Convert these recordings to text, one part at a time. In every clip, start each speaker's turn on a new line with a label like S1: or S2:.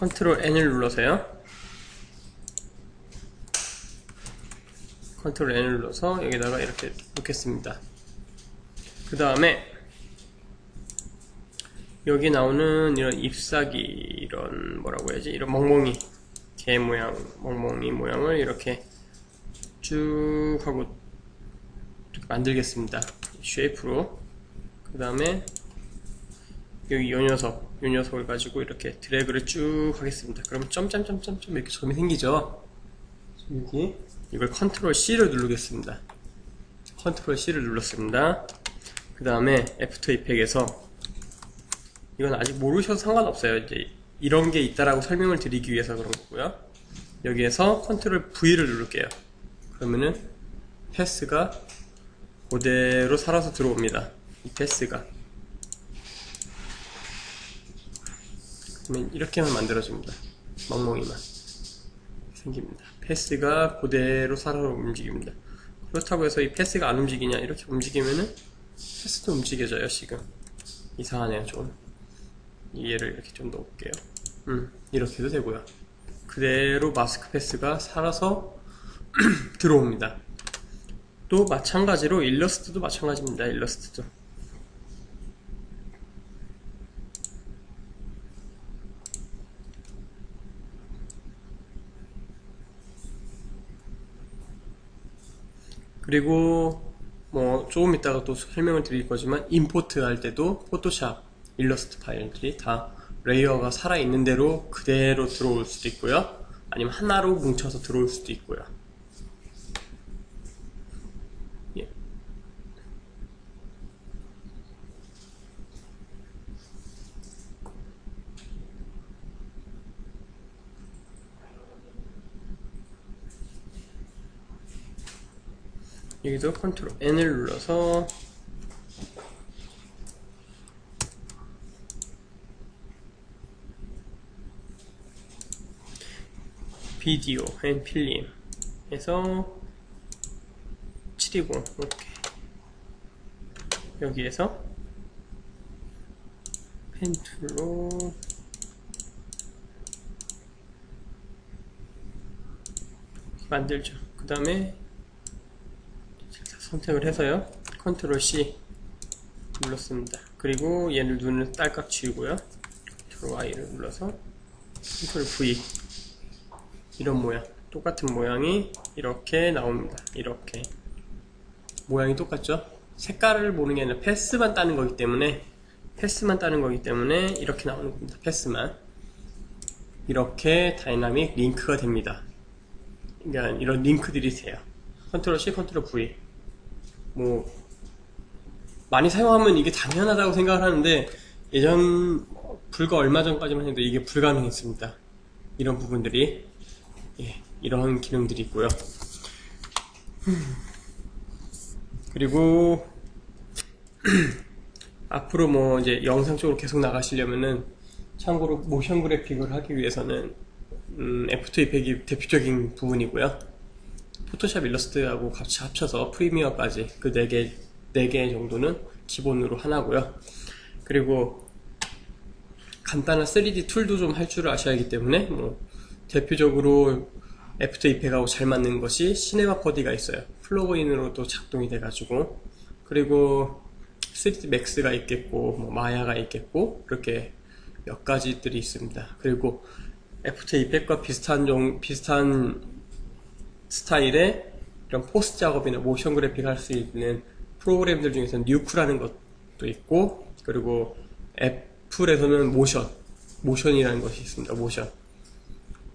S1: 컨트롤 N을 눌러서요. 컨트롤 N을 눌러서 여기다가 이렇게 놓겠습니다. 그 다음에 여기 나오는 이런 잎사귀, 이런 뭐라고 해야지, 이런 멍멍이, 개 모양, 멍멍이 모양을 이렇게 쭉 하고 만들겠습니다. 쉐이프로. 그 다음에 여기 요 녀석을 가지고 이렇게 드래그를 쭉 하겠습니다. 그러면 점점점점점 이렇게 점이 생기죠. 여기 이걸 컨트롤 C를 누르겠습니다. 컨트롤 C를 눌렀습니다. 그 다음에 애프터 이펙에서, 이건 아직 모르셔도 상관없어요. 이제 이런 게 있다라고 설명을 드리기 위해서 그런 거고요. 여기에서 컨트롤 V를 누를게요. 그러면은 패스가 그대로 살아서 들어옵니다. 이 패스가. 그러면 이렇게만 만들어줍니다. 멍멍이만 생깁니다. 패스가 그대로 살아서 움직입니다. 그렇다고 해서 이 패스가 안 움직이냐, 이렇게 움직이면은 패스도 움직여져요. 지금 이상하네요. 좀 얘를 이렇게 좀 넣을게요. 이렇게 해도 되고요. 그대로 마스크 패스가 살아서 들어옵니다. 또 마찬가지로 일러스트도 마찬가지입니다. 일러스트도 그리고 뭐 조금 이따가 또 설명을 드릴 거지만, 임포트 할 때도 포토샵 일러스트 파일들이 다 레이어가 살아있는 대로 그대로 들어올 수도 있고요, 아니면 하나로 뭉쳐서 들어올 수도 있고요. 예. 여기도 컨트롤 N을 눌러서 비디오 앤 필름 에서 720 이렇게, 여기에서 펜툴로 만들죠. 그 다음에 선택을 해서요, 컨트롤 C 눌렀습니다. 그리고 얘를 눈을 딸깍 지우고요, 컨트롤 Y를 눌러서 컨트롤 V, 이런 모양, 똑같은 모양이 이렇게 나옵니다. 이렇게 모양이 똑같죠? 색깔을 보는 게 아니라 패스만 따는 거기 때문에, 이렇게 나오는 겁니다. 패스만. 이렇게 다이나믹 링크가 됩니다. 그러니까 이런 링크들이 돼요. 컨트롤 C, 컨트롤 V. 뭐 많이 사용하면 이게 당연하다고 생각을 하는데, 불과 얼마 전까지만 해도 이게 불가능했습니다. 이런 부분들이, 예, 이런 기능들이 있고요. 그리고 앞으로 뭐 이제 영상 쪽으로 계속 나가시려면은, 참고로 모션 그래픽을 하기 위해서는 애프터 이펙이 대표적인 부분이고요. 포토샵 일러스트하고 같이 합쳐서 프리미어까지 그 4개 정도는 기본으로 하나고요. 그리고 간단한 3D 툴도 좀 할 줄 아셔야 하기 때문에, 뭐 대표적으로 애프터 이펙하고 잘 맞는 것이 시네마 4D가 있어요. 플러그인으로도 작동이 돼가지고. 그리고 3D 맥스가 있겠고, 뭐 마야가 있겠고, 그렇게 몇 가지들이 있습니다. 그리고 애프터 이펙과 비슷한 스타일의 이런 포스트 작업이나 모션 그래픽 할 수 있는 프로그램들 중에서 뉴크라는 것도 있고, 그리고 애플에서는 모션이라는 것이 있습니다. 모션.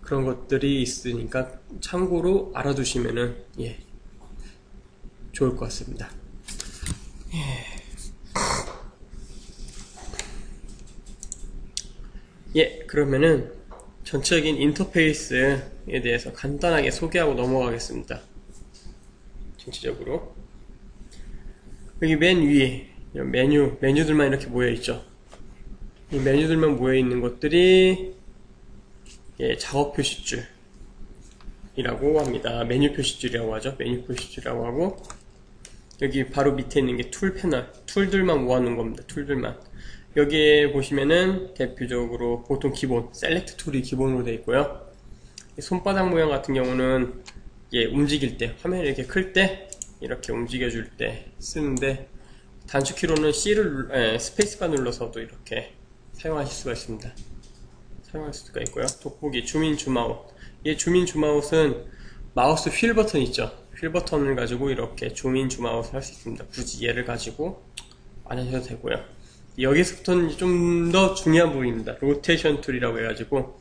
S1: 그런 것들이 있으니까 참고로 알아두시면은, 예, 좋을 것 같습니다. 예, 그러면은 전체적인 인터페이스에 대해서 간단하게 소개하고 넘어가겠습니다. 전체적으로 여기 맨 위에 메뉴들만 이렇게 모여있죠. 이 메뉴들만 모여있는 것들이, 예, 작업 표시줄이라고 합니다. 메뉴 표시줄이라고 하죠. 메뉴 표시줄이라고 하고, 여기 바로 밑에 있는 게 툴 패널, 툴들만 모아놓은 겁니다. 툴들만. 여기에 보시면은 대표적으로 보통 기본 셀렉트 툴이 기본으로 되어 있고요. 손바닥 모양 같은 경우는 움직일 때, 화면이 이렇게 클 때 이렇게 움직여줄 때 쓰는데, 단축키로는 스페이스바 눌러서도 이렇게 사용하실 수가 있습니다. 사용할 수가 있고요. 돋보기, 줌인, 줌아웃. 이 줌인, 줌아웃은 마우스 휠 버튼 있죠. 휠 버튼을 가지고 이렇게 줌인, 줌아웃을 할 수 있습니다. 굳이 얘를 가지고 안 하셔도 되고요. 여기서부터는 좀 더 중요한 부분입니다. 로테이션 툴이라고 해가지고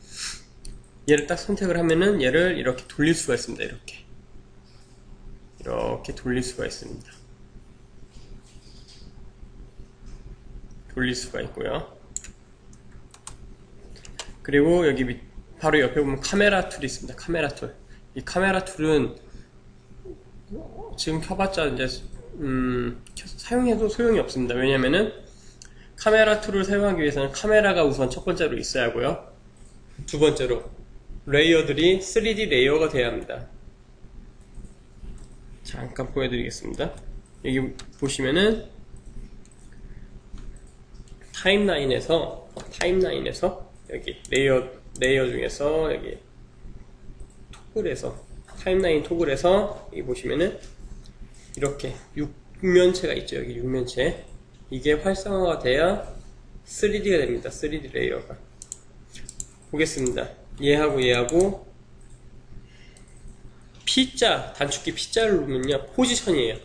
S1: 얘를 딱 선택을 하면은 얘를 이렇게 돌릴 수가 있습니다. 이렇게 돌릴 수가 있습니다. 돌릴 수가 있고요. 그리고 여기 바로 옆에 보면 카메라 툴이 있습니다. 카메라 툴. 이 카메라 툴은 지금 켜봤자 이제 사용해도 소용이 없습니다. 왜냐면은 카메라 툴을 사용하기 위해서는 카메라가 우선 첫 번째로 있어야 하고요. 두 번째로 레이어들이 3D 레이어가 돼야 합니다. 잠깐 보여드리겠습니다. 여기 보시면은 타임라인에서 여기 레이어 중에서 여기 타임라인 토글에서 여기 보시면은 이렇게 6면체가 있죠. 여기 6면체. 이게 활성화가 돼야 3D가 됩니다. 3D 레이어가. 보겠습니다. 얘하고 P자, 단축키 P자를 누르면요, 포지션이에요.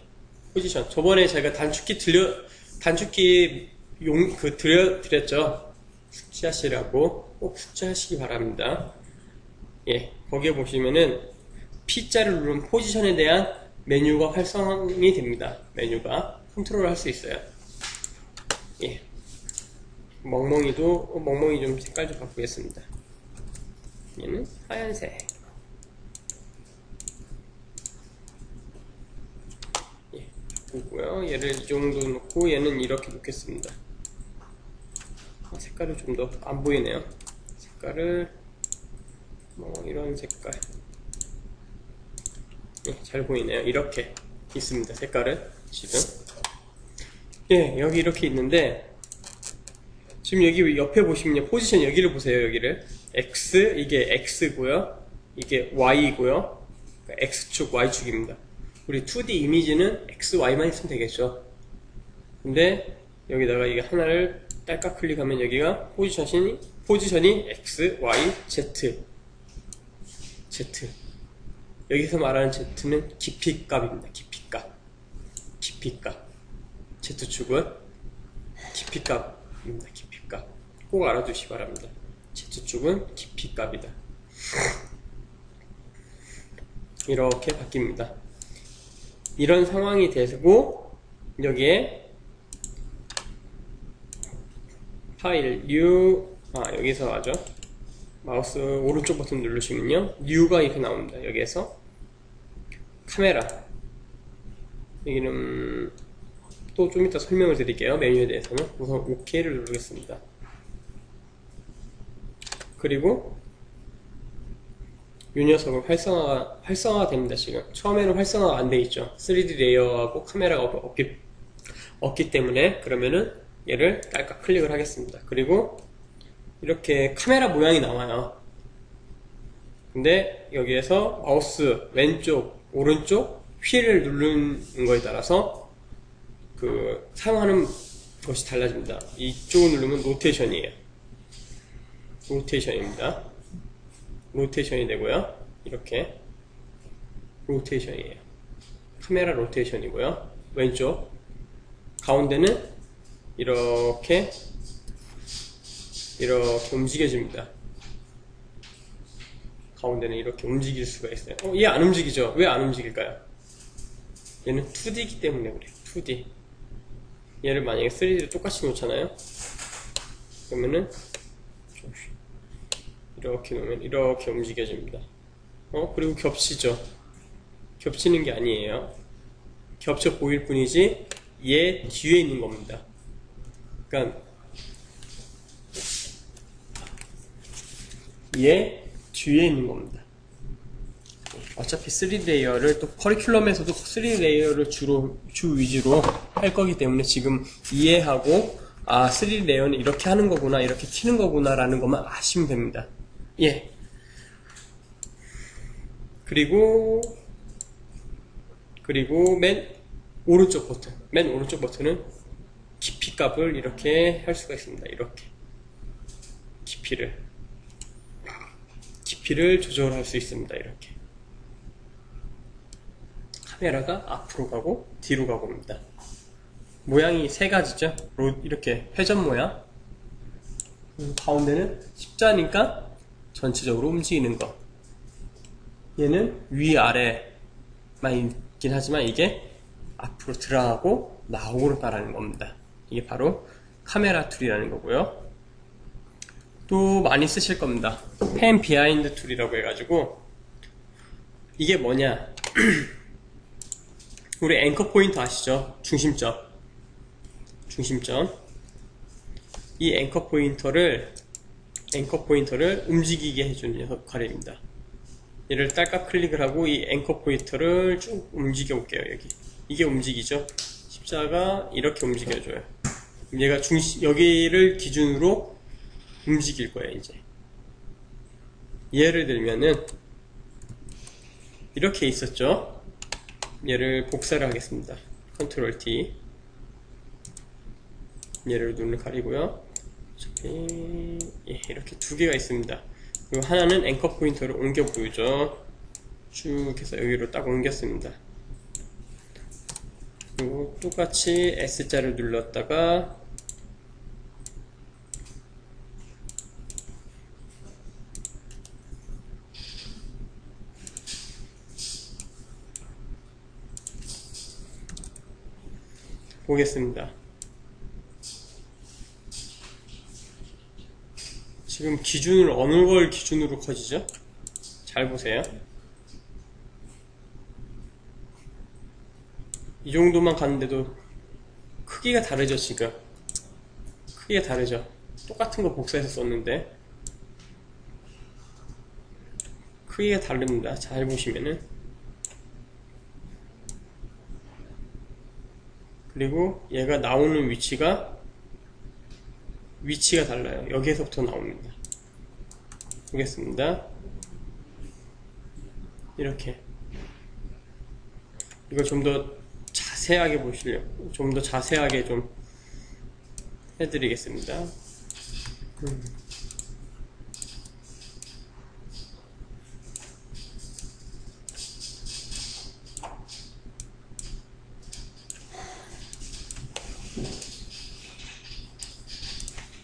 S1: 포지션. 저번에 제가 단축키 드렸죠. 숙지하시라고. 꼭 숙지하시기 바랍니다. 예, 거기에 보시면은 P자를 누르면 포지션에 대한 메뉴가 활성이 됩니다. 메뉴가 컨트롤 할 수 있어요. 예. 멍멍이 좀 색깔 좀 바꾸겠습니다. 얘는 하얀색. 예, 바꾸고요. 얘를 이 정도 놓고 얘는 이렇게 놓겠습니다. 색깔을 좀 더 안 보이네요. 색깔을 이런 색깔. 예, 잘 보이네요. 이렇게 있습니다. 색깔은 지금. 예, 여기 이렇게 있는데 지금 여기 옆에 보시면요, 포지션 여기를 보세요. 여기를 X, 이게 X고요, 이게 Y고요. 그러니까 X축, Y축입니다. 우리 2D 이미지는 X, Y만 있으면 되겠죠. 근데 여기다가 이게 하나를 딸깍 클릭하면 여기가 포지션이 X, Y, Z. 여기서 말하는 Z는 깊이값입니다. 깊이값. Z축은 깊이값입니다. 깊이값. 꼭 알아두시기 바랍니다. Z축은 깊이값이다. 이렇게 바뀝니다. 이런 상황이 되고 여기에 파일 여기서 하죠. 마우스 오른쪽 버튼 누르시면요, New가 이렇게 나옵니다. 여기에서 카메라, 여기는 또 좀 이따 설명을 드릴게요. 메뉴에 대해서는. 우선 OK를 누르겠습니다. 그리고 이 녀석은 활성화가 됩니다. 지금 처음에는 활성화가 안 돼 있죠. 3D 레이어하고 카메라가 없기 때문에. 그러면은 얘를 딸깍 클릭을 하겠습니다. 그리고 이렇게 카메라 모양이 나와요. 근데 여기에서 마우스 왼쪽, 오른쪽 휠을 누르는 거에 따라서 사용하는 것이 달라집니다. 이쪽을 누르면 로테이션입니다. 로테이션이 되고요. 이렇게 로테이션이에요. 카메라 로테이션이고요. 왼쪽, 가운데는 이렇게 움직여집니다. 가운데는 이렇게 움직일 수가 있어요. 얘 안 움직이죠? 왜 안 움직일까요? 얘는 2D이기 때문에 그래요. 2D. 얘를 만약에 3D로 똑같이 놓잖아요? 그러면은 이렇게 놓으면 이렇게 움직여집니다. 그리고 겹치죠? 겹치는 게 아니에요. 겹쳐 보일 뿐이지 얘 뒤에 있는 겁니다. 그러니까 얘 뒤에 있는 겁니다. 어차피 3D 레이어를 또 커리큘럼에서도 3D 레이어를 주 위주로 할 거기 때문에 지금 이해하고 아, 3D 레이어는 이렇게 하는 거구나, 이렇게 튀는 거구나 라는 것만 아시면 됩니다. 예. 그리고 맨 오른쪽 버튼은 깊이 값을 이렇게 할 수가 있습니다. 이렇게 깊이를 조절할 수 있습니다. 이렇게 카메라가 앞으로 가고 뒤로 가고입니다. 모양이 세 가지죠. 이렇게 회전 모양, 가운데는 십자니까 전체적으로 움직이는 거. 얘는 위아래만 있긴 하지만 이게 앞으로 들어가고 나오고 따라하는 겁니다. 이게 바로 카메라 툴이라는 거고요. 또 많이 쓰실 겁니다. 펜 비하인드 툴이라고 해가지고, 이게 뭐냐, 우리 앵커 포인트 아시죠? 중심점. 이 앵커 포인터를 움직이게 해주는 역할입니다. 얘를 딸깍 클릭을 하고 이 앵커 포인터를 쭉 움직여 볼게요. 여기 이게 움직이죠. 십자가 이렇게 움직여줘요. 얘가 여기를 기준으로 움직일 거예요. 이제 예를 들면은 이렇게 있었죠. 얘를 복사를 하겠습니다. 컨트롤 T. 얘를 눈을 가리고요. 이렇게 두 개가 있습니다. 그리고 하나는 앵커 포인터를 옮겨 보이죠. 쭉 해서 여기로 딱 옮겼습니다. 그리고 똑같이 S자를 눌렀다가 보겠습니다. 지금 기준을 어느 걸 기준으로 커지죠? 잘 보세요. 이 정도만 갔는데도 크기가 다르죠. 지금 크기가 다르죠. 똑같은 거 복사해서 썼는데 크기가 다릅니다. 잘 보시면은. 그리고 얘가 나오는 위치가 달라요. 여기에서부터 나옵니다. 보겠습니다. 이렇게 이거 좀 더 자세하게 보시려고 좀 더 자세하게 좀 해드리겠습니다.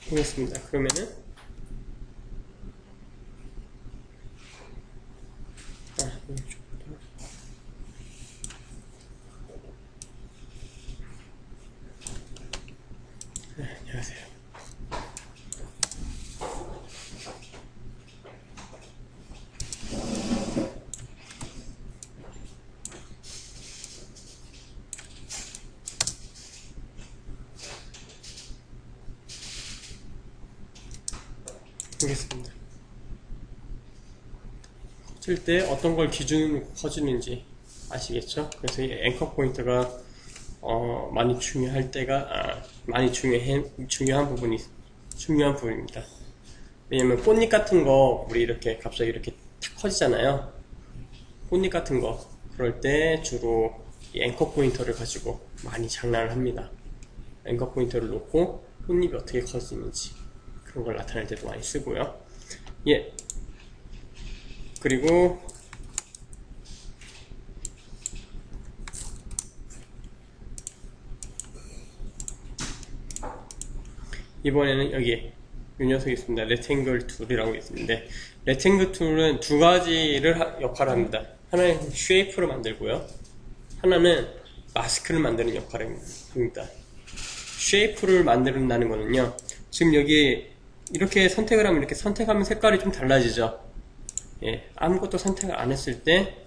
S1: 보겠습니다. 그러면은 안녕하세요. 보겠습니다. 커질 때 어떤 걸 기준으로 커지는지 아시겠죠? 그래서 이 앵커 포인트가 많이 중요할 때가 중요한 부분입니다. 왜냐면 꽃잎 같은 거 우리 이렇게 갑자기 이렇게 탁 커지잖아요. 꽃잎 같은 거 그럴 때 주로 이 앵커 포인터를 가지고 많이 장난을 합니다. 앵커 포인터를 놓고 꽃잎이 어떻게 커지는지 그런 걸 나타낼 때도 많이 쓰고요. 예. 그리고 이번에는 여기 이 녀석이 있습니다. 레탱글 툴이라고 있는데, 레탱글 툴은 두 가지를 역할을 합니다. 하나는 쉐이프를 만들고요, 하나는 마스크를 만드는 역할을 합니다. 쉐이프를 만든다는 거는요, 지금 여기 이렇게 선택을 하면 이렇게 선택하면 색깔이 좀 달라지죠. 예, 아무것도 선택을 안 했을 때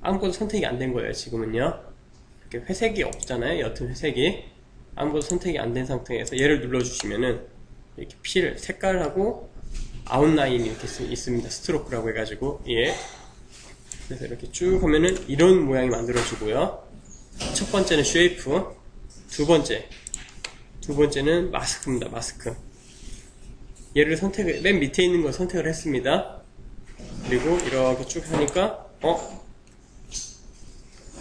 S1: 아무것도 선택이 안 된 거예요. 지금은요, 이렇게 회색이 없잖아요. 옅은 회색이 아무것도 선택이 안 된 상태에서 얘를 눌러주시면은 이렇게 색깔하고 아웃라인이 이렇게 있습니다. 스트로크라고 해가지고, 예. 그래서 이렇게 쭉 하면은 이런 모양이 만들어지고요. 첫 번째는 쉐이프, 두 두 번째는 마스크입니다. 마스크. 얘를 맨 밑에 있는 걸 선택을 했습니다. 그리고 이렇게 쭉 하니까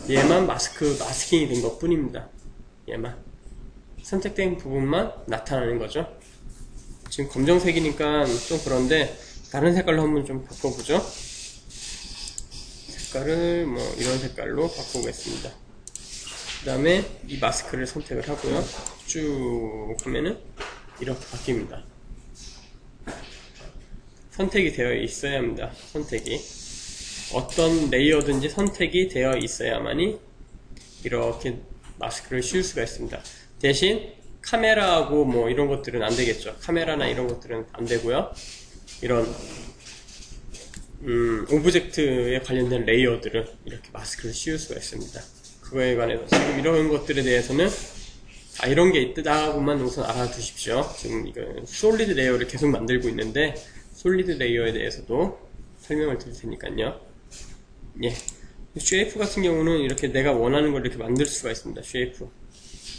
S1: 얘만 마스킹이 된 것 뿐입니다. 얘만 선택된 부분만 나타나는 거죠. 지금 검정색이니까 좀 그런데 다른 색깔로 한번 좀 바꿔보죠. 색깔을 뭐 이런 색깔로 바꿔보겠습니다. 그 다음에 이 마스크를 선택을 하고요. 쭉 하면은 이렇게 바뀝니다. 선택이 되어 있어야 합니다. 선택이 어떤 레이어든지 선택이 되어 있어야만이 이렇게 마스크를 씌울 수가 있습니다. 대신 카메라하고 뭐 이런 것들은 안 되겠죠. 카메라나 이런 것들은 안 되고요. 이런 오브젝트에 관련된 레이어들은 이렇게 마스크를 씌울 수가 있습니다. 그거에 관해서 지금 이런 것들에 대해서는 이런 게 있다고만 우선 알아두십시오. 지금 이거 솔리드 레이어를 계속 만들고 있는데 솔리드 레이어에 대해서도 설명을 드릴 테니까요. 예, 쉐이프 같은 경우는 이렇게 내가 원하는 걸 이렇게 만들 수가 있습니다. 쉐이프.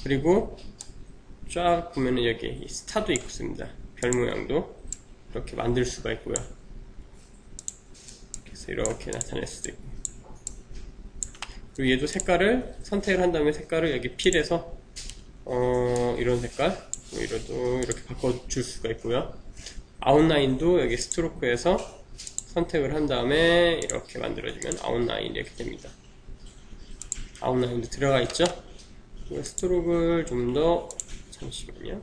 S1: 그리고 쫙 보면은 여기 스타도 있습니다. 별 모양도 이렇게 만들 수가 있고요. 그래서 이렇게 나타낼 수도 있고. 그리고 얘도 색깔을 선택을 한 다음에 색깔을 여기 필에서 이런 색깔 뭐 이래도 이렇게 바꿔줄 수가 있고요. 아웃라인도 여기 스트로크에서 선택을 한 다음에 이렇게 만들어지면 아웃라인 이렇게 됩니다. 아웃라인도 들어가 있죠. 스트로크를 좀 더 잠시만요.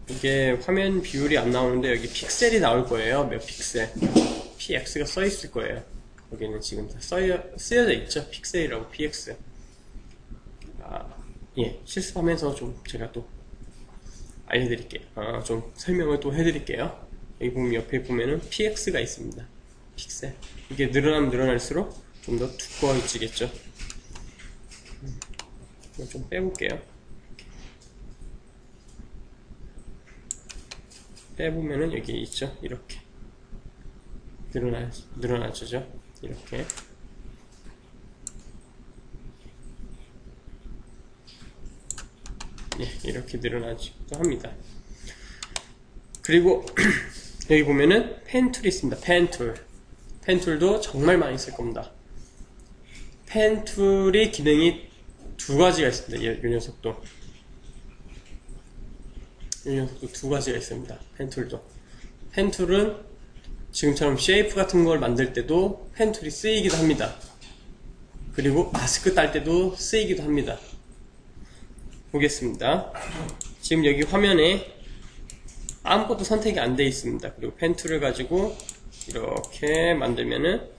S1: 이게 화면 비율이 안 나오는데 여기 픽셀이 나올 거예요. 몇 픽셀 PX가 써 있을 거예요. 여기는 지금 다 쓰여져 있죠. 픽셀이라고 PX. 예, 실습하면서 좀 제가 또 알려드릴게요. 좀 설명을 또 해드릴게요. 여기 보면 옆에 보면은 PX가 있습니다. 픽셀. 이게 늘어나면 늘어날수록 좀 더 두꺼워지겠죠. 이거 좀 빼볼게요. 빼보면은 여기 있죠. 이렇게 늘어나죠. 이렇게. 예, 이렇게 늘어나기도 합니다. 그리고 여기 보면은 펜 툴이 있습니다. 펜 툴도 정말 많이 쓸 겁니다. 펜 툴이 기능이 두 가지가 있습니다. 이 녀석도 두 가지가 있습니다. 펜 툴은 지금처럼 쉐이프 같은 걸 만들 때도 펜 툴이 쓰이기도 합니다. 그리고 마스크 딸 때도 쓰이기도 합니다. 보겠습니다. 지금 여기 화면에 아무것도 선택이 안 되어 있습니다. 그리고 펜 툴을 가지고 이렇게 만들면은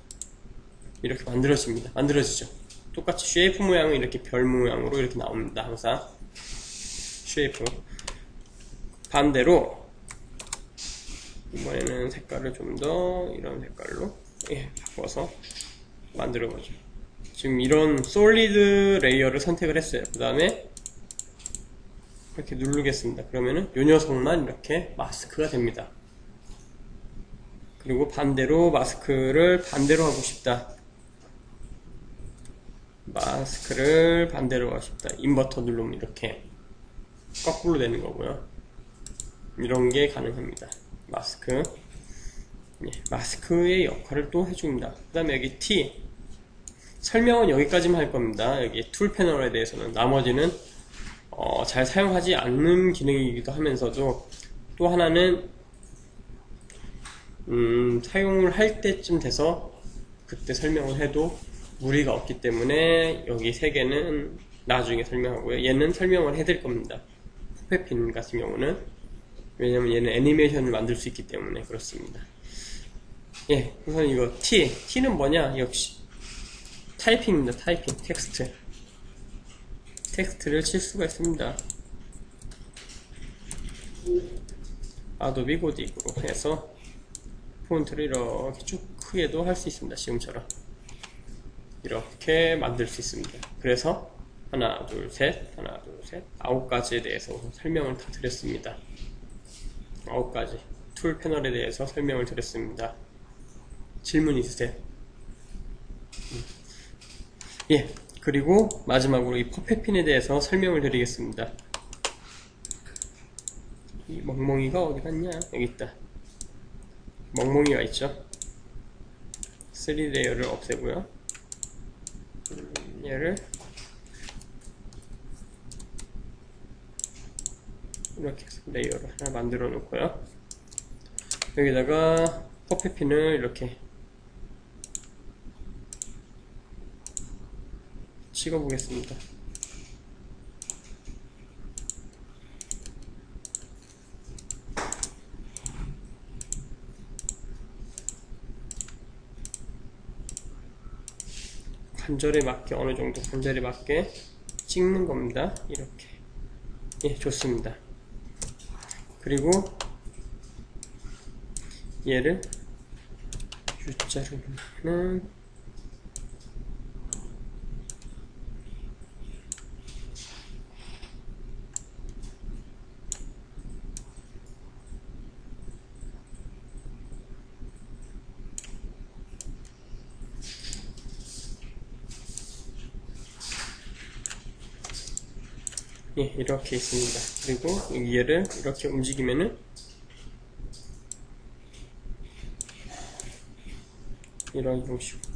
S1: 이렇게 만들어지죠. 똑같이 쉐이프 모양은 이렇게 별 모양으로 이렇게 나옵니다. 항상 쉐이프. 반대로 이번에는 색깔을 좀 더 이런 색깔로 바꿔서 만들어보죠. 지금 이런 솔리드 레이어를 선택을 했어요. 그 다음에 이렇게 누르겠습니다. 그러면은 이 녀석만 이렇게 마스크가 됩니다. 그리고 반대로 마스크를 반대로 하고 싶다. 마스크를 반대로 하고 싶다. 인버터 누르면 이렇게 거꾸로 되는 거고요. 이런 게 가능합니다. 마스크. 예, 마스크의 역할을 또 해줍니다. 그 다음에 여기 T. 설명은 여기까지만 할 겁니다. 여기 툴 패널에 대해서는. 나머지는 잘 사용하지 않는 기능이기도 하면서도 또 하나는 사용을 할 때쯤 돼서 그때 설명을 해도 무리가 없기 때문에 여기 세 개는 나중에 설명하고요. 얘는 설명을 해드릴 겁니다. 포페핀 같은 경우는. 왜냐면 얘는 애니메이션을 만들 수 있기 때문에 그렇습니다. 예, 우선 이거 T는 뭐냐? 역시 타이핑입니다. 타이핑, 텍스트를 칠 수가 있습니다. 아도비 고딕으로 해서 폰트를 이렇게 쭉 크게도 할 수 있습니다. 지금처럼 이렇게 만들 수 있습니다. 그래서 하나 둘 셋 9가지에 대해서 설명을 다 드렸습니다. 9가지 툴 패널에 대해서 설명을 드렸습니다. 질문 있으세요? 예, 그리고 마지막으로 이 퍼펙핀에 대해서 설명을 드리겠습니다. 이 멍멍이가 어디 갔냐? 여기 있다. 멍멍이가 있죠. 3 레이어를 없애고요. 얘를 이렇게 해서 레이어를 하나 만들어 놓고요. 여기다가 퍼펫핀을 이렇게 찍어 보겠습니다. 관절에 맞게, 어느 정도 관절에 맞게 찍는 겁니다. 이렇게. 예, 좋습니다. 그리고 얘를 U자로 넣으면 예, 이렇게 있습니다. 그리고 얘를 이렇게 움직이면은 이런 형식으로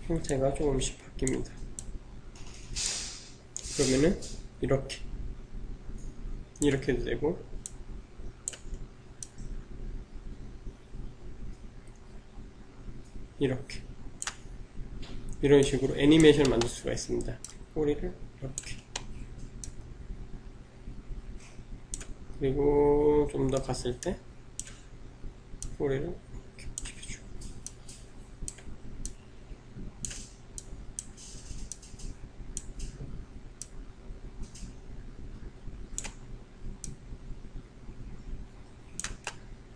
S1: 형태가 조금씩 바뀝니다. 그러면은 이렇게 해도 되고, 이렇게 이런 식으로 애니메이션을 만들 수가 있습니다. 꼬리를 이렇게, 그리고 좀 더 갔을 때 꼬리를 이렇게 움직여주고,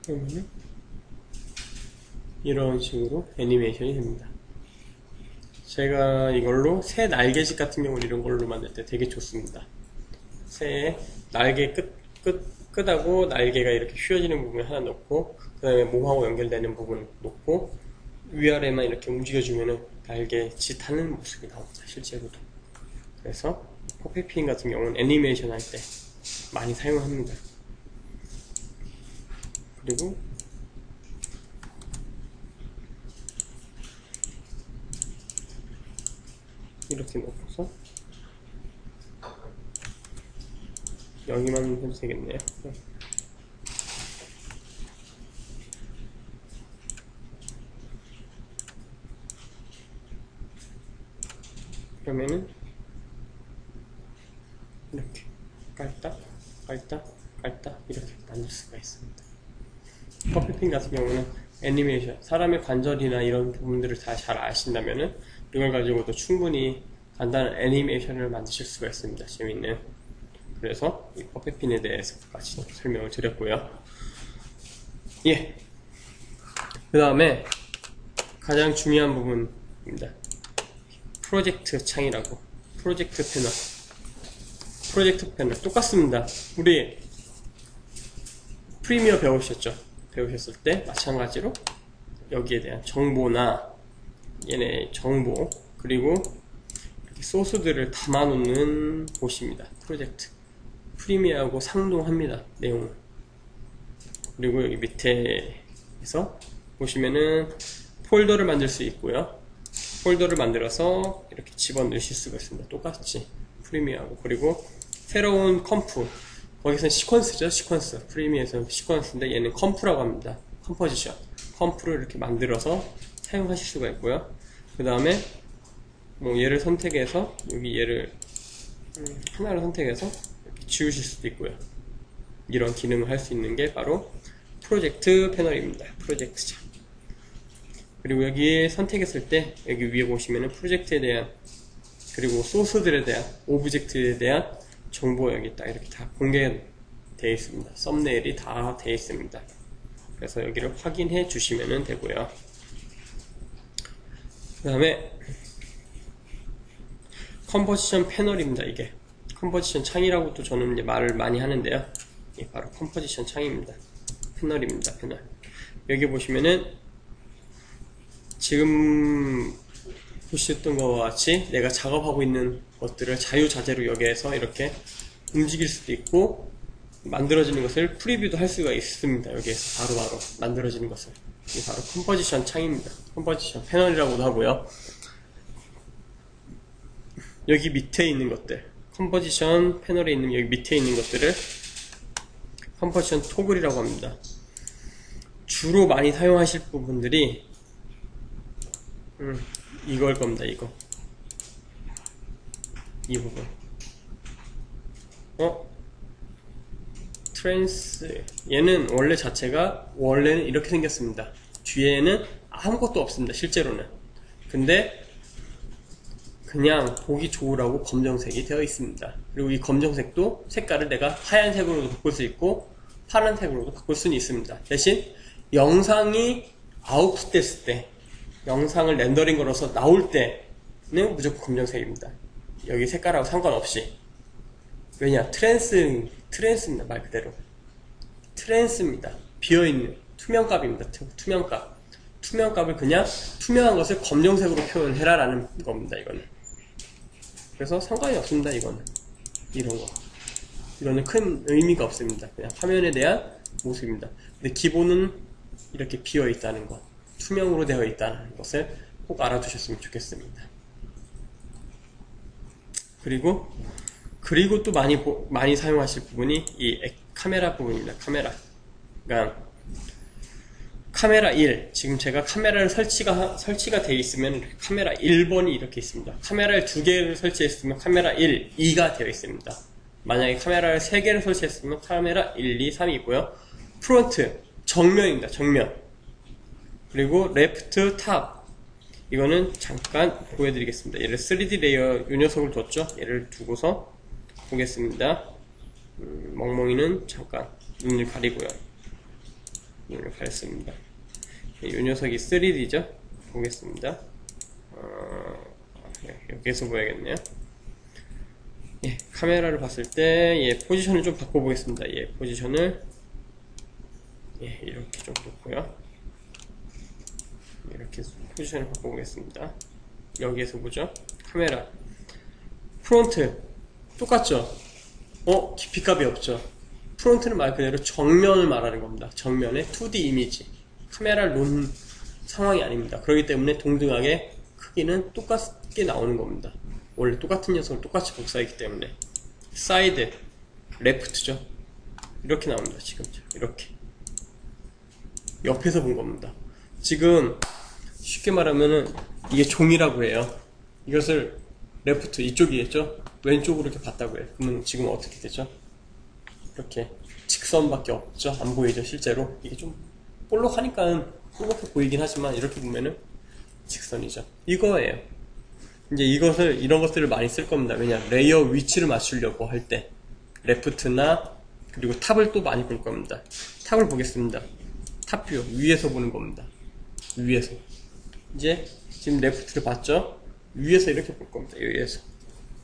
S1: 그러면은 이런 식으로 애니메이션이 됩니다. 제가 이걸로 새 날개짓 같은 경우는 이런 걸로 만들 때 되게 좋습니다. 새의 날개 끝하고 날개가 이렇게 휘어지는 부분을 하나 넣고, 그 다음에 몸하고 연결되는 부분을 놓고, 위아래만 이렇게 움직여주면은 날개짓 하는 모습이 나옵니다. 실제로도. 그래서 퍼펫핀 같은 경우는 애니메이션 할 때 많이 사용합니다. 그리고 이렇게 놓고서 여기만 해도 되겠네요. 그러면은 이렇게 깔딱 이렇게 만들 수가 있습니다. 퍼펫핀 같은 경우는 애니메이션, 사람의 관절이나 이런 부분들을 다 잘 아신다면은 이걸 가지고도 충분히 간단한 애니메이션을 만드실 수가 있습니다. 재밌는. 그래서 이 퍼펫핀에 대해서까지 설명을 드렸고요. 예. 그 다음에 가장 중요한 부분입니다. 프로젝트 창이라고. 프로젝트 패널 똑같습니다. 우리 프리미어 배우셨을 때 마찬가지로 여기에 대한 정보나 얘네 정보, 그리고 이렇게 소스들을 담아놓는 곳입니다. 프로젝트. 프리미어하고 상동합니다. 내용은. 그리고 여기 밑에서 보시면은 폴더를 만들 수 있고요. 폴더를 만들어서 이렇게 집어넣으실 수가 있습니다. 똑같이 프리미어하고. 그리고 새로운 컴프, 거기서는 시퀀스죠. 시퀀스. 프리미어에서는 시퀀스인데 얘는 컴프라고 합니다. 컴포지션. 컴프를 이렇게 만들어서 사용하실 수가 있고요. 그 다음에 뭐 얘를 선택해서 여기 얘를 하나를 선택해서 이렇게 지우실 수도 있고요. 이런 기능을 할 수 있는 게 바로 프로젝트 패널입니다. 프로젝트 창. 그리고 여기에 선택했을 때 여기 위에 보시면은 프로젝트에 대한, 그리고 소스들에 대한, 오브젝트에 대한 정보가 여기 딱 이렇게 다 공개되어 있습니다. 썸네일이 다 되어 있습니다. 그래서 여기를 확인해 주시면 되고요. 그 다음에 컴포지션 패널입니다. 이게 컴포지션 창이라고도 저는 이제 말을 많이 하는데요. 이게 바로 컴포지션 창입니다. 패널입니다. 패널. 여기 보시면은 지금 보셨던 것과 같이 내가 작업하고 있는 것들을 자유자재로 여기에서 이렇게 움직일 수도 있고, 만들어지는 것을 프리뷰도 할 수가 있습니다. 여기에서 바로바로 만들어지는 것을. 이게 바로 컴포지션 창입니다. 컴포지션 패널이라고도 하고요. 여기 밑에 있는 것들, 컴포지션 패널에 있는 여기 밑에 있는 것들을 컴포지션 토글이라고 합니다. 주로 많이 사용하실 부분들이 이걸 겁니다. 이거 이 부분. 트랜스, 얘는 원래 자체가 원래는 이렇게 생겼습니다. 뒤에는 아무것도 없습니다. 실제로는. 근데 그냥 보기 좋으라고 검정색이 되어 있습니다. 그리고 이 검정색도 색깔을 내가 하얀색으로도 바꿀 수 있고 파란색으로도 바꿀 수는 있습니다. 대신 영상이 아웃풋됐을 때, 영상을 렌더링 걸어서 나올 때는 무조건 검정색입니다. 여기 색깔하고 상관없이. 왜냐? 트랜스입니다. 말 그대로 트랜스입니다. 비어있는 투명값입니다. 투명값. 투명값을 그냥 투명한 것을 검정색으로 표현해라 라는 겁니다. 이거는. 그래서 상관이 없습니다. 이거는. 이거는 큰 의미가 없습니다. 그냥 화면에 대한 모습입니다. 근데 기본은 이렇게 비어있다는 것, 투명으로 되어 있다는 것을 꼭 알아두셨으면 좋겠습니다. 그리고 또 많이 사용하실 부분이 이 카메라 부분입니다. 그러니까 카메라 1, 지금 제가 카메라를 설치가 되어 있으면 카메라 1번이 이렇게 있습니다. 카메라를 2개를 설치했으면 카메라 1, 2가 되어 있습니다. 만약에 카메라를 3개를 설치했으면 카메라 1, 2, 3이 있고요. 프론트, 정면입니다. 정면. 그리고 레프트, 탑. 이거는 잠깐 보여드리겠습니다. 얘를 3D 레이어 요 녀석을 뒀죠. 얘를 두고서 보겠습니다. 멍멍이는 잠깐 눈을 가리고요. 눈을 가렸습니다. 이 녀석이 3D죠. 보겠습니다. 여기에서 보야겠네요. 예, 카메라를 봤을 때 예, 포지션을 좀 바꿔보겠습니다. 예, 포지션을 이렇게 좀 놓고요. 이렇게 포지션을 바꿔보겠습니다. 여기에서 보죠. 카메라 프론트 똑같죠? 깊이값이 없죠? 프론트는 말 그대로 정면을 말하는 겁니다. 정면의 2D 이미지. 카메라를 놓은 상황이 아닙니다. 그렇기 때문에 동등하게 크기는 똑같게 나오는 겁니다. 원래 똑같은 녀석을 똑같이 복사했기 때문에. 사이드, 레프트죠? 이렇게 나옵니다. 지금 이렇게 옆에서 본 겁니다. 지금 쉽게 말하면은 이게 종이라고 해요. 이것을 레프트 이쪽이겠죠? 왼쪽으로 이렇게 봤다고 해요. 그러면 지금 어떻게 되죠? 이렇게 직선밖에 없죠? 안 보이죠? 실제로 이게 좀 볼록하니까 볼록해 보이긴 하지만 이렇게 보면은 직선이죠. 이거예요. 이제 이런 것들을 많이 쓸 겁니다. 왜냐? 레이어 위치를 맞추려고 할 때 레프트나 그리고 탑을 또 많이 볼 겁니다. 탑을 보겠습니다. 탑뷰 위에서 보는 겁니다. 위에서. 이제 지금 레프트를 봤죠? 위에서 이렇게 볼 겁니다. 위에서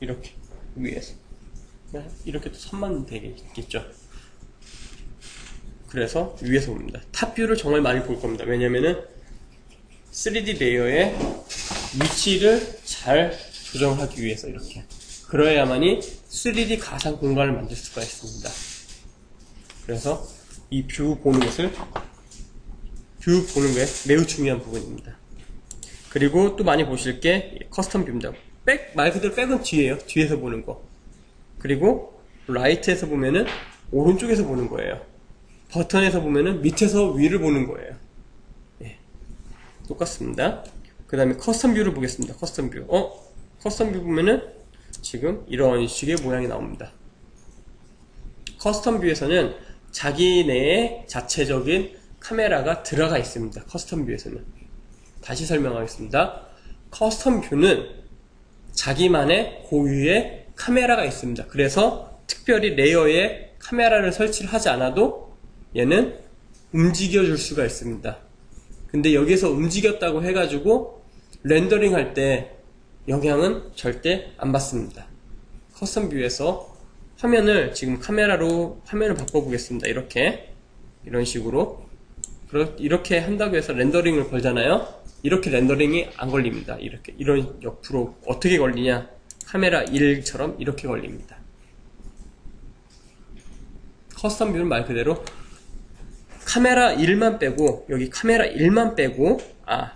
S1: 이렇게 위에서 이렇게 또 선만 되겠죠. 그래서 위에서 봅니다. 탑뷰를 정말 많이 볼 겁니다. 왜냐면은 3D 레이어의 위치를 잘 조정하기 위해서 이렇게. 그래야만이 3D 가상 공간을 만들 수가 있습니다. 그래서 이 뷰 보는 게 매우 중요한 부분입니다. 그리고 또 많이 보실 게 커스텀 뷰입니다. 말 그대로 백은 뒤에요. 뒤에서 보는 거. 그리고 라이트에서 보면은 오른쪽에서 보는 거예요. 버튼에서 보면은 밑에서 위를 보는 거예요. 예. 똑같습니다. 그 다음에 커스텀 뷰를 보겠습니다. 커스텀 뷰. 커스텀 뷰 보면은 지금 이런 식의 모양이 나옵니다. 커스텀 뷰에서는 자기네의 자체적인 카메라가 들어가 있습니다. 커스텀 뷰에서는. 다시 설명하겠습니다. 커스텀 뷰는 자기만의 고유의 카메라가 있습니다. 그래서 특별히 레이어에 카메라를 설치를 하지 않아도 얘는 움직여 줄 수가 있습니다. 근데 여기서 움직였다고 해가지고 렌더링 할 때 영향은 절대 안 받습니다. 커스텀 뷰에서 화면을 지금 카메라로 화면을 바꿔보겠습니다. 이런 식으로 이렇게 한다고 해서 렌더링을 걸잖아요. 이렇게 렌더링이 안 걸립니다. 이런 옆으로 어떻게 걸리냐? 카메라 1처럼 이렇게 걸립니다. 커스텀 뷰는 말 그대로 카메라 1만 빼고, 여기 카메라 1만 빼고,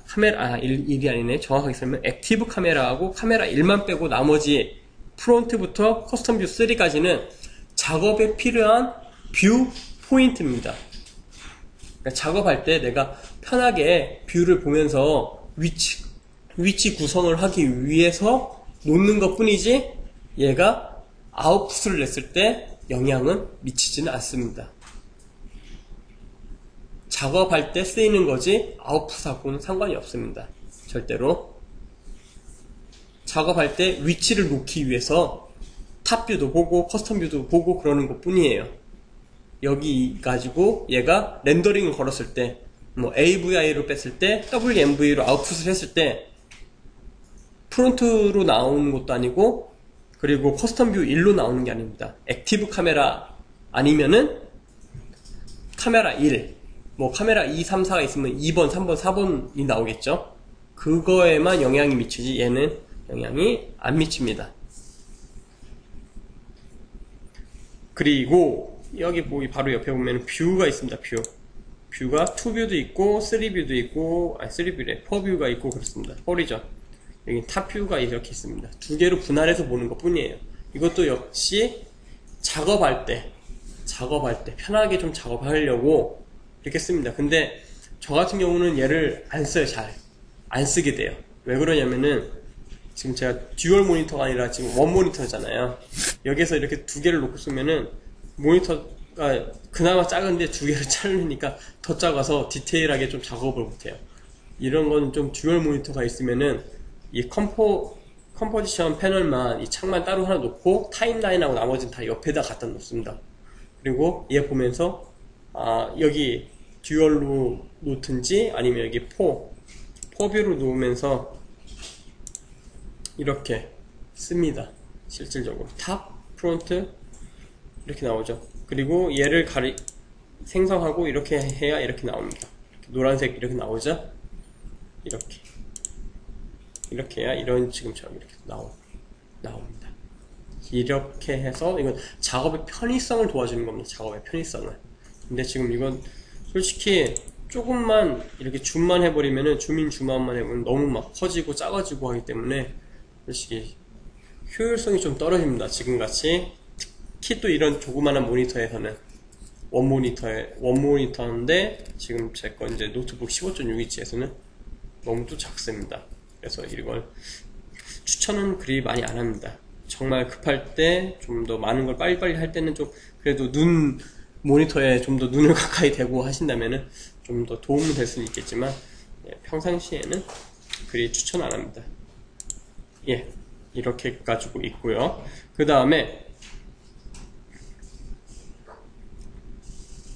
S1: 카메라 1이 아니네. 정확하게 쓰면 액티브 카메라하고 카메라 1만 빼고 나머지 프론트부터 커스텀 뷰 3까지는 작업에 필요한 뷰 포인트입니다. 그러니까 작업할 때 내가 편하게 뷰를 보면서 위치 구성을 하기 위해서 놓는 것 뿐이지, 얘가 아웃풋을 냈을 때 영향은 미치지는 않습니다. 작업할 때 쓰이는 거지 아웃풋하고는 상관이 없습니다. 절대로. 작업할 때 위치를 놓기 위해서 탑뷰도 보고 커스텀 뷰도 보고 그러는 것 뿐이에요. 여기 가지고 얘가 렌더링을 걸었을 때, 뭐 AVI로 뺐을 때, WMV로 아웃풋을 했을 때 프론트로 나오는 것도 아니고, 그리고 커스텀 뷰 1로 나오는 게 아닙니다. 액티브 카메라 아니면은 카메라 1, 뭐 카메라 2, 3, 4가 있으면 2번, 3번, 4번이 나오겠죠. 그거에만 영향이 미치지 얘는 영향이 안 미칩니다. 그리고 여기 바로 옆에 보면 뷰가 있습니다. 뷰가 2뷰도 있고 3뷰도 있고, 3뷰래 4뷰가 있고 그렇습니다. 4이죠. 여기 탑뷰가 이렇게 있습니다. 두 개로 분할해서 보는 것 뿐이에요. 이것도 역시 작업할 때 편하게 좀 작업하려고 이렇게 씁니다. 근데 저 같은 경우는 얘를 안 써요. 잘 안 쓰게 돼요. 왜 그러냐면은 지금 제가 듀얼 모니터가 아니라 지금 원 모니터잖아요. 여기서 이렇게 두 개를 놓고 쓰면은 모니터가 그나마 작은데 두 개를 자르니까 더 작아서 디테일하게 좀 작업을 못해요. 이런 건 좀 듀얼 모니터가 있으면은 이 컴포지션 패널만, 이 창만 따로 하나 놓고 타임라인하고 나머지는 다 옆에다 갖다 놓습니다. 그리고 얘 보면서 여기 듀얼로 놓든지 아니면 여기 4뷰로 놓으면서 이렇게 씁니다. 실질적으로 탑, 프론트 이렇게 나오죠. 그리고 얘를 생성하고 이렇게 해야 이렇게 나옵니다. 노란색 이렇게 나오죠. 이렇게 해야 이런 지금처럼 이렇게 나옵니다. 이렇게 해서 이건 작업의 편의성을 도와주는 겁니다. 작업의 편의성을. 근데 지금 이건 솔직히 조금만 이렇게 줌만 해버리면은 줌인줌아웃만 해보면 너무 막 커지고 작아지고 하기 때문에 솔직히 효율성이 좀 떨어집니다. 지금같이 특히 또 이런 조그마한 모니터에서는 원 모니터인데 지금 제 거 이제 노트북 15.6인치에서는 너무 또 작습니다. 그래서 이걸 추천은 그리 많이 안 합니다. 정말 급할 때 좀 더 많은 걸 빨리빨리 할 때는 좀 그래도 모니터에 좀 더 눈을 가까이 대고 하신다면은 좀 더 도움은 될 수는 있겠지만, 평상시에는 그리 추천 안 합니다. 이렇게 가지고 있고요. 그 다음에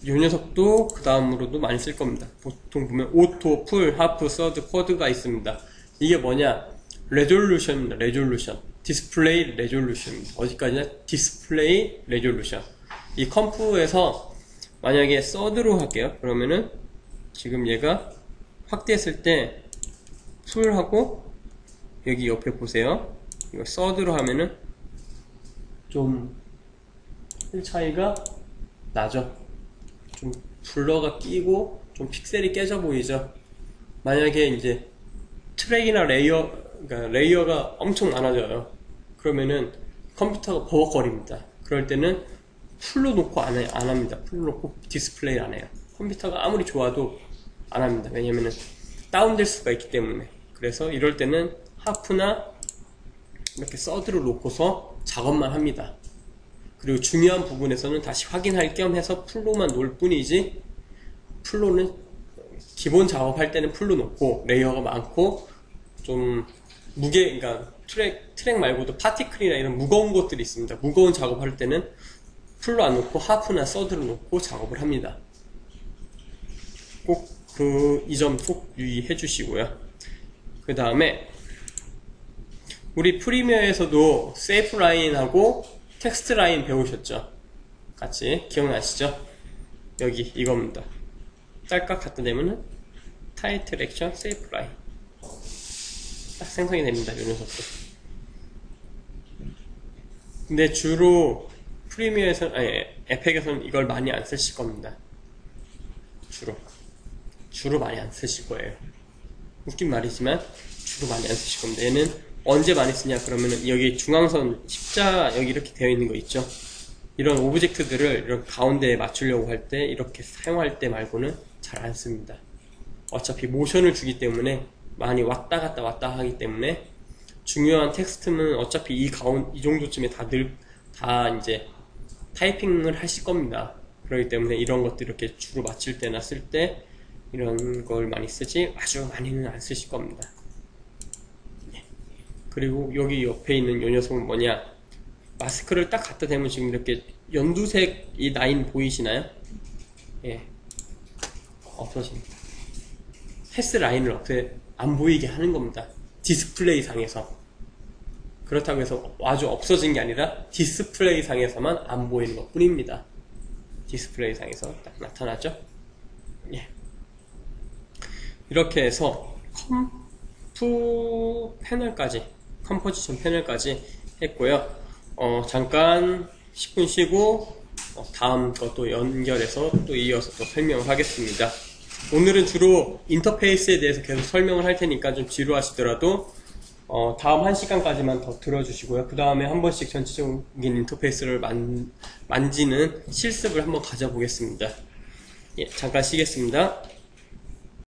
S1: 이 녀석도 그 다음으로도 많이 쓸 겁니다. 보통 보면 오토, 풀, 하프, 서드, 쿼드가 있습니다. 이게 뭐냐? 레졸루션입니다. 레졸루션. 디스플레이 레졸루션입니다. 어디까지나 디스플레이 레졸루션. 이 컴프에서 만약에 서드로 할게요. 그러면은 지금 얘가 확대했을 때 풀하고 여기 옆에 보세요. 이거 서드로 하면은 좀 차이가 나죠. 좀 블러가 끼고 좀 픽셀이 깨져 보이죠. 만약에 이제 트랙이나 그러니까 레이어가 엄청 많아져요. 그러면은 컴퓨터가 버벅거립니다. 그럴 때는 풀로 놓고 안 합니다. 풀로 놓고 디스플레이 안 해요. 컴퓨터가 아무리 좋아도 안 합니다. 왜냐면은 다운될 수가 있기 때문에. 그래서 이럴 때는 하프나 이렇게 서드로 놓고서 작업만 합니다. 그리고 중요한 부분에서는 다시 확인할 겸 해서 풀로만 놓을 뿐이지, 풀로는 기본 작업할 때는 풀로 놓고 레이어가 많고 좀 그러니까 트랙 말고도 파티클이나 이런 무거운 것들이 있습니다. 무거운 작업할 때는 풀로 안 놓고 하프나 서드로 놓고 작업을 합니다. 꼭 이 점 꼭 유의해 주시고요. 그 다음에 우리 프리미어에서도 세이프 라인하고 텍스트 라인 배우셨죠? 같이 기억나시죠? 여기 이겁니다. 딸깍 갖다 대면은 타이틀 액션 세이프 라인 딱 생성이 됩니다. 이 녀석도. 근데 주로 프리미어에서는 에펙에서는 이걸 많이 안 쓰실 겁니다. 주로 많이 안 쓰실 거예요. 웃긴 말이지만 주로 많이 안 쓰실 겁니다. 얘는 언제 많이 쓰냐 그러면은 여기 중앙선 십자 여기 이렇게 되어 있는 거 있죠. 이런 오브젝트들을 이렇게 가운데에 맞추려고 할 때 이렇게 사용할 때 말고는 잘 안 씁니다. 어차피 모션을 주기 때문에 많이 왔다 갔다 하기 때문에 중요한 텍스트는 어차피 이 정도쯤에 다 이제 타이핑을 하실 겁니다. 그렇기 때문에 이런 것들 이렇게 주로 맞출 때나 쓸 때 이런 걸 많이 쓰지 아주 많이는 안 쓰실 겁니다. 그리고 여기 옆에 있는 이 녀석은 뭐냐, 마스크를 딱 갖다 대면 지금 이렇게 연두색 이 라인 보이시나요? 예, 없어집니다. 패스 라인을 안 보이게 하는 겁니다. 디스플레이 상에서. 그렇다고 해서 아주 없어진 게 아니라 디스플레이 상에서만 안 보이는 것 뿐입니다. 디스플레이 상에서 딱 나타나죠? 예. 이렇게 해서 컴포지션 패널까지 했고요. 잠깐 10분 쉬고 다음 것도 연결해서 또 이어서 또 설명을 하겠습니다. 오늘은 주로 인터페이스에 대해서 계속 설명을 할 테니까 좀 지루하시더라도 다음 1시간까지만 더 들어주시고요. 그 다음에 한 번씩 전체적인 인터페이스를 만지는 실습을 한번 가져보겠습니다. 예, 잠깐 쉬겠습니다.